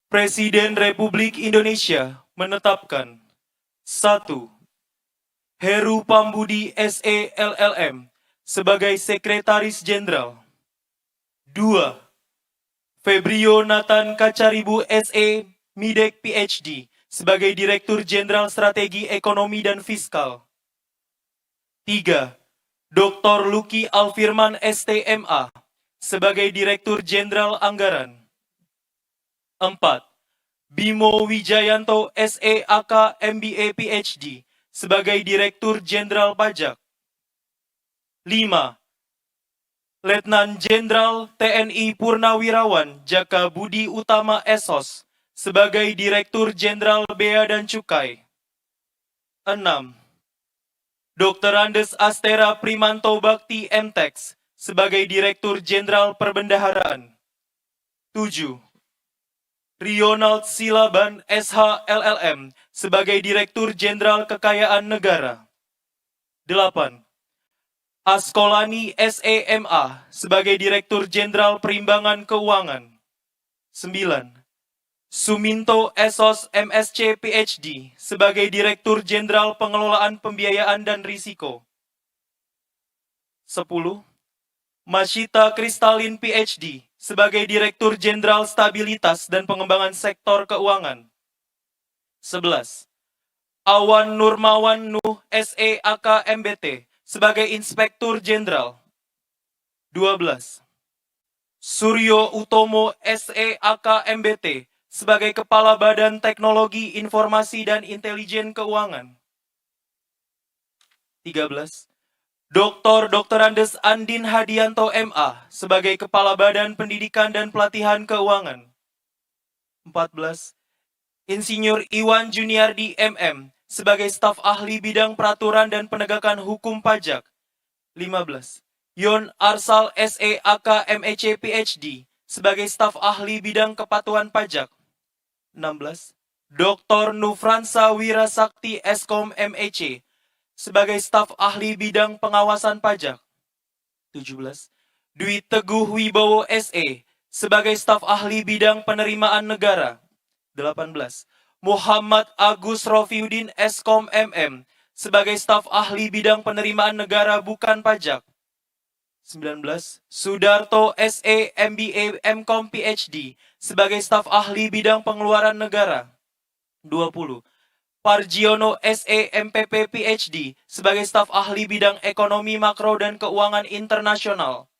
Presiden Republik Indonesia menetapkan 1. Heru Pambudi SE LLM sebagai Sekretaris Jenderal. 2. Febrio Nathan Kacaribu SE Midek PhD sebagai Direktur Jenderal Strategi Ekonomi dan Fiskal. 3. Dr. Luki Alfirman STMA sebagai Direktur Jenderal Anggaran. 4. Bimo Wijayanto SEAK MBA PhD sebagai Direktur Jenderal Pajak. 5. Letnan Jenderal TNI Purnawirawan Jaka Budi Utama SOS sebagai Direktur Jenderal Bea dan Cukai. 6. Dr. Andes Astera Primanto Bakti MTex sebagai Direktur Jenderal Perbendaharaan. 7. Rionald Silaban SH LLM sebagai Direktur Jenderal Kekayaan Negara. 8. Askolani SEMA sebagai Direktur Jenderal Perimbangan Keuangan. 9. Suminto Esos MSc PhD sebagai Direktur Jenderal Pengelolaan Pembiayaan dan Risiko. 10. Mashita Kristalin PhD sebagai Direktur Jenderal Stabilitas dan Pengembangan Sektor Keuangan. 11. Awan Nurmawan Nuh SEAK MBT sebagai Inspektur Jenderal. 12. Suryo Utomo SEAK MBT sebagai Kepala Badan Teknologi Informasi dan Intelijen Keuangan. 13. Dr. Andes Andin Hadianto MA sebagai Kepala Badan Pendidikan dan Pelatihan Keuangan. 14. Insinyur Iwan Juniardi MM sebagai Staf Ahli Bidang Peraturan dan Penegakan Hukum Pajak. 15. Yon Arsal SEAK MEC PhD sebagai Staf Ahli Bidang Kepatuhan Pajak. 16. Dr. Nufransa Wirasakti Eskom MEC sebagai Staf Ahli Bidang Pengawasan Pajak. 17. Dwi Teguh Wibowo SE sebagai Staf Ahli Bidang Penerimaan Negara. 18. Muhammad Agus Rofiuddin Eskom MM sebagai Staf Ahli Bidang Penerimaan Negara Bukan Pajak. 19. Sudarto SE MBA MKom PhD sebagai Staf Ahli Bidang Pengeluaran Negara. 20. Parjiono SE MPP PhD sebagai Staf Ahli Bidang Ekonomi Makro dan Keuangan Internasional.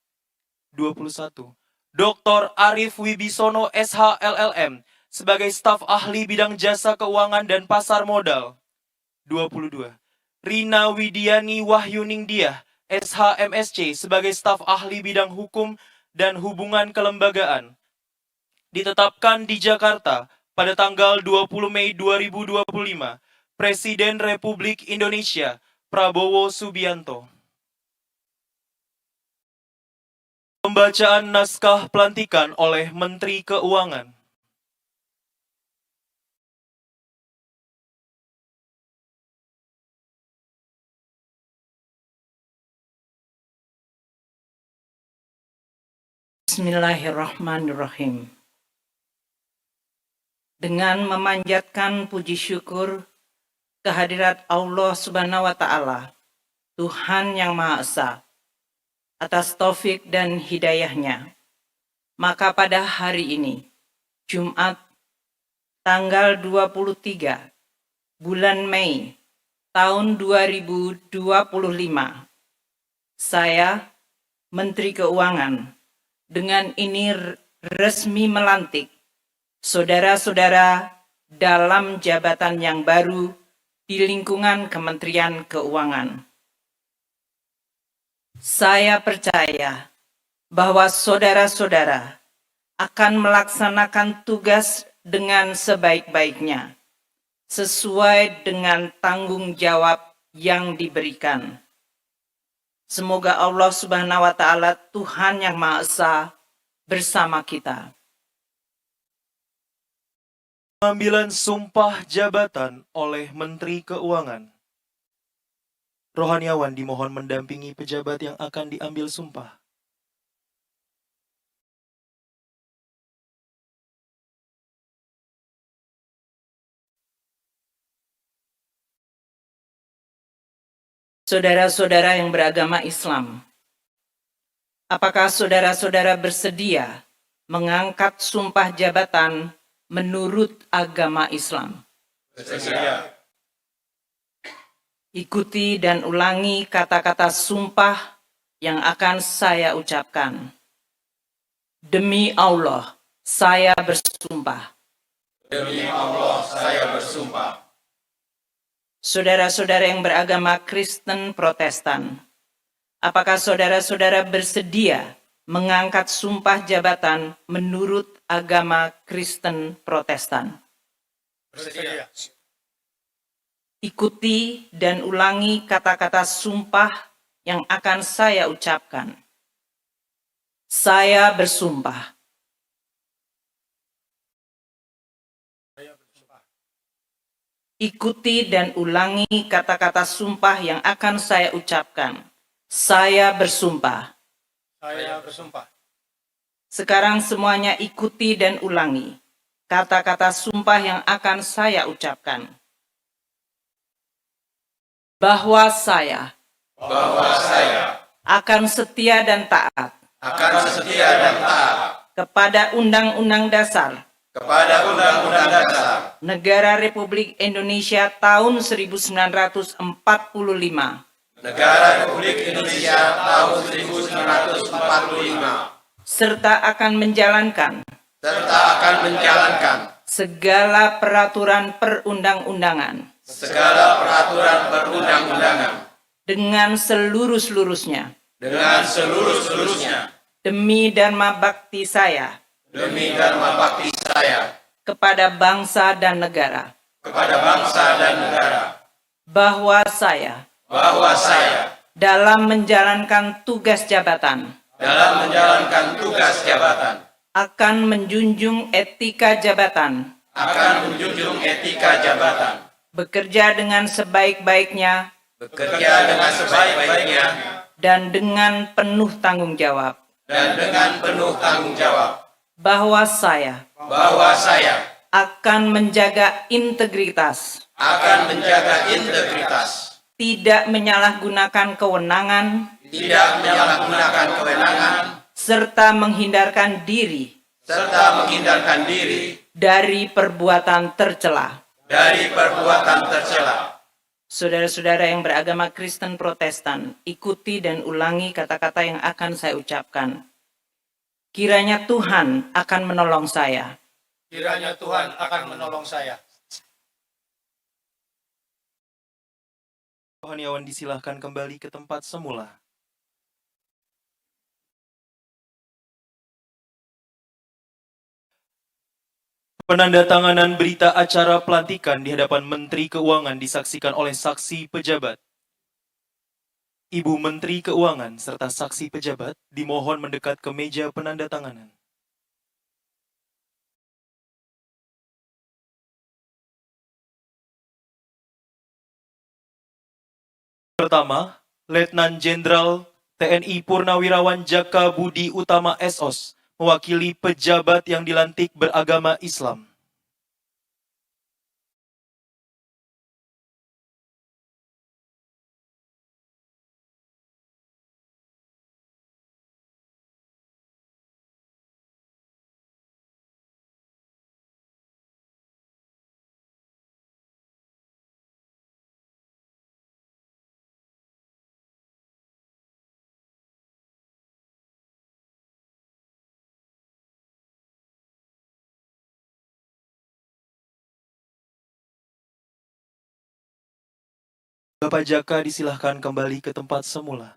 21. Dr. Arif Wibisono SH LLM sebagai Staf Ahli Bidang Jasa Keuangan dan Pasar Modal. 22. Rina Widiani Wahyuningdiah SH MSc sebagai Staf Ahli Bidang Hukum dan Hubungan Kelembagaan. Ditetapkan di Jakarta pada tanggal 20 Mei 2025, Presiden Republik Indonesia Prabowo Subianto. Pembacaan naskah pelantikan oleh Menteri Keuangan. Bismillahirrahmanirrahim. Dengan memanjatkan puji syukur kehadirat Allah Subhanahu wa Ta'ala, Tuhan yang Maha Esa, atas taufik dan hidayahnya, maka pada hari ini, Jumat, tanggal 23 bulan Mei tahun 2025, saya, Menteri Keuangan, dengan ini resmi melantik saudara-saudara dalam jabatan yang baru di lingkungan Kementerian Keuangan. Saya percaya bahwa saudara-saudara akan melaksanakan tugas dengan sebaik-baiknya, sesuai dengan tanggung jawab yang diberikan. Semoga Allah Subhanahu wa Ta'ala, Tuhan yang Maha Esa, bersama kita. Pengambilan sumpah jabatan oleh Menteri Keuangan. Rohaniawan dimohon mendampingi pejabat yang akan diambil sumpah. Saudara-saudara yang beragama Islam, apakah saudara-saudara bersedia mengangkat sumpah jabatan menurut agama Islam? Bersedia. Ikuti dan ulangi kata-kata sumpah yang akan saya ucapkan. Demi Allah, saya bersumpah. Demi Allah, saya bersumpah. Saudara-saudara yang beragama Kristen Protestan, apakah saudara-saudara bersedia mengangkat sumpah jabatan menurut agama Kristen Protestan? Bersedia. Ikuti dan ulangi kata-kata sumpah yang akan saya ucapkan. Saya bersumpah. Ikuti dan ulangi kata-kata sumpah yang akan saya ucapkan. Saya bersumpah. Saya bersumpah. Sekarang semuanya ikuti dan ulangi kata-kata sumpah yang akan saya ucapkan. Bahwa saya akan setia dan taat akan setia dan taat kepada Undang-Undang Dasar kepada Undang-Undang Dasar Negara Republik Indonesia tahun 1945 Negara Republik Indonesia tahun 1945 serta akan menjalankan segala peraturan perundang-undangan segala peraturan perundang-undangan dengan seluruh-seluruhnya dengan seluruh-seluruhnya demi dharma bakti saya demi dharma bakti saya kepada bangsa dan negara, kepada bangsa dan negara, bahwa saya dalam menjalankan tugas jabatan akan menjunjung etika jabatan, bekerja dengan sebaik-baiknya dan dengan penuh tanggung jawab, bahwa saya akan menjaga integritas, tidak menyalahgunakan kewenangan, serta menghindarkan diri dari perbuatan tercela. Saudara-saudara yang beragama Kristen Protestan, ikuti dan ulangi kata-kata yang akan saya ucapkan. Kiranya Tuhan akan menolong saya. Kiranya Tuhan akan menolong saya. Rohaniawan disilahkan kembali ke tempat semula. Penandatanganan berita acara pelantikan di hadapan Menteri Keuangan disaksikan oleh saksi pejabat. Ibu Menteri Keuangan serta saksi pejabat dimohon mendekat ke meja penandatanganan. Pertama, Letnan Jenderal TNI Purnawirawan Jaka Budi Utama SOS mewakili pejabat yang dilantik beragama Islam. Bapak Jaka disilahkan kembali ke tempat semula.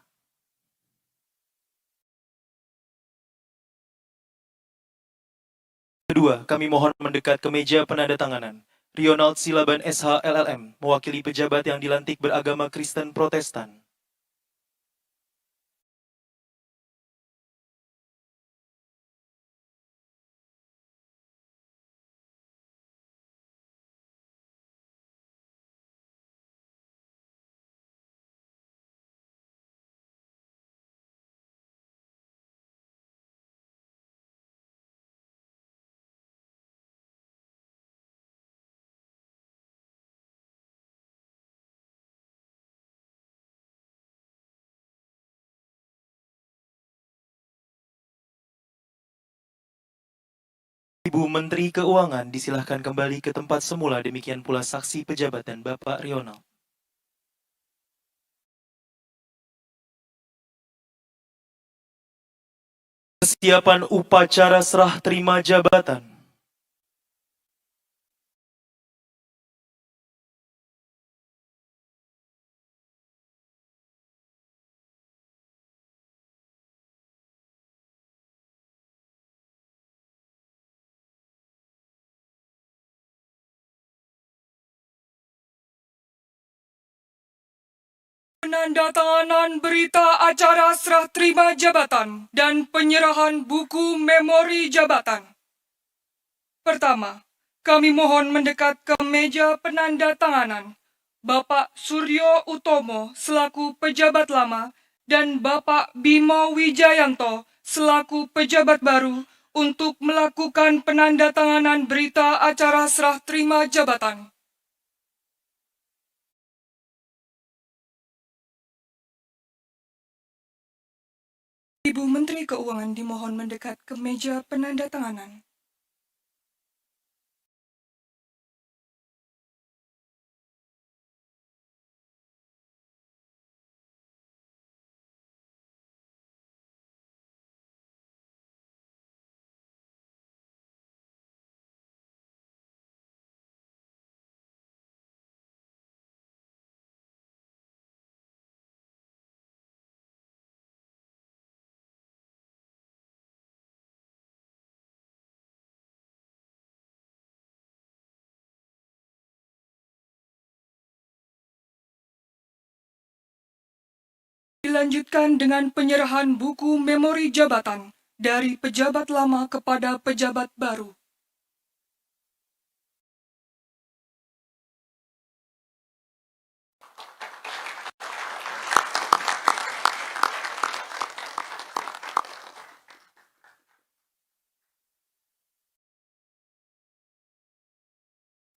Kedua, kami mohon mendekat ke meja penandatanganan. Ronald Silaban SH LLM, mewakili pejabat yang dilantik beragama Kristen Protestan. Ibu Menteri Keuangan disilahkan kembali ke tempat semula, demikian pula saksi pejabat dan Bapak Rional. Persiapan upacara serah terima jabatan. Penandatanganan berita acara serah terima jabatan dan penyerahan buku memori jabatan. Pertama, kami mohon mendekat ke meja penandatanganan Bapak Suryo Utomo selaku pejabat lama dan Bapak Bimo Wijayanto selaku pejabat baru untuk melakukan penandatanganan berita acara serah terima jabatan. Ibu Menteri Keuangan dimohon mendekat ke meja penandatanganan. Dilanjutkan dengan penyerahan buku memori jabatan dari pejabat lama kepada pejabat baru.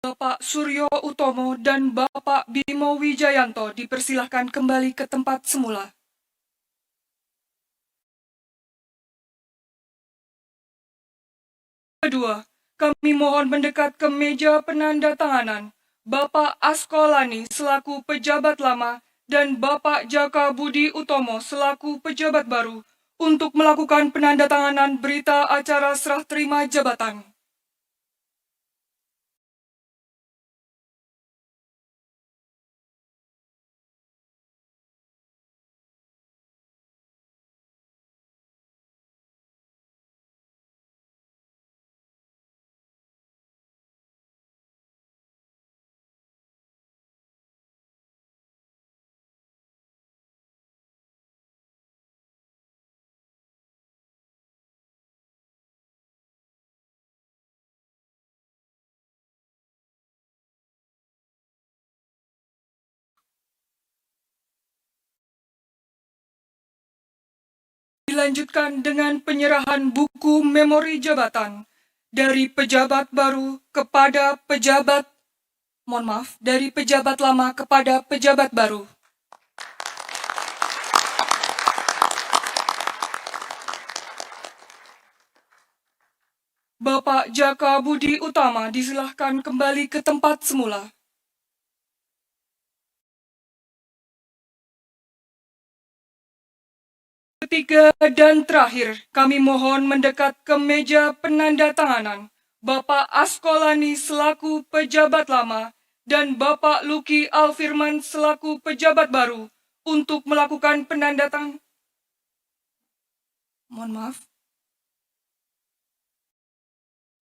Bapak Suryo Utomo dan Bapak Bimo Wijayanto dipersilahkan kembali ke tempat semula. Kedua, kami mohon mendekat ke meja penandatanganan Bapak Askolani selaku pejabat lama dan Bapak Jaka Budi Utomo selaku pejabat baru untuk melakukan penandatanganan berita acara serah terima jabatan. Dilanjutkan dengan penyerahan buku memori jabatan dari pejabat baru kepada pejabat, dari pejabat lama kepada pejabat baru. Bapak Jaka Budi Utama disilahkan kembali ke tempat semula. Ketiga dan terakhir, kami mohon mendekat ke meja penandatanganan Bapak Askolani selaku pejabat lama dan Bapak Luki Alfirman selaku pejabat baru untuk melakukan penandatanganan.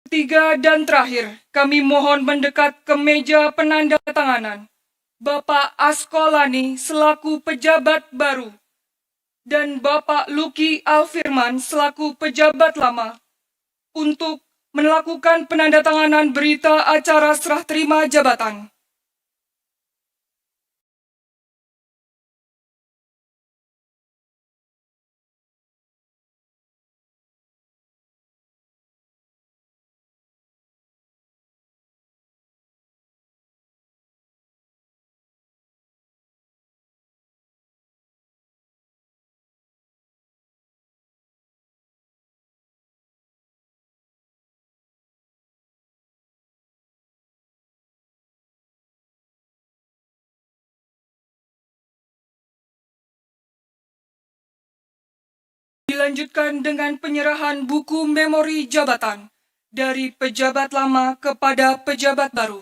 Ketiga dan terakhir, kami mohon mendekat ke meja penandatanganan Bapak Askolani selaku pejabat baru dan Bapak Luki Alfirman selaku pejabat lama untuk melakukan penandatanganan berita acara serah terima jabatan. Dilanjutkan dengan penyerahan buku memori jabatan dari pejabat lama kepada pejabat baru.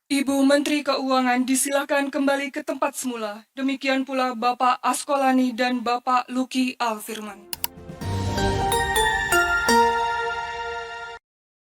Ibu Menteri Keuangan disilakan kembali ke tempat semula. Demikian pula Bapak Askolani dan Bapak Luki Alfirman.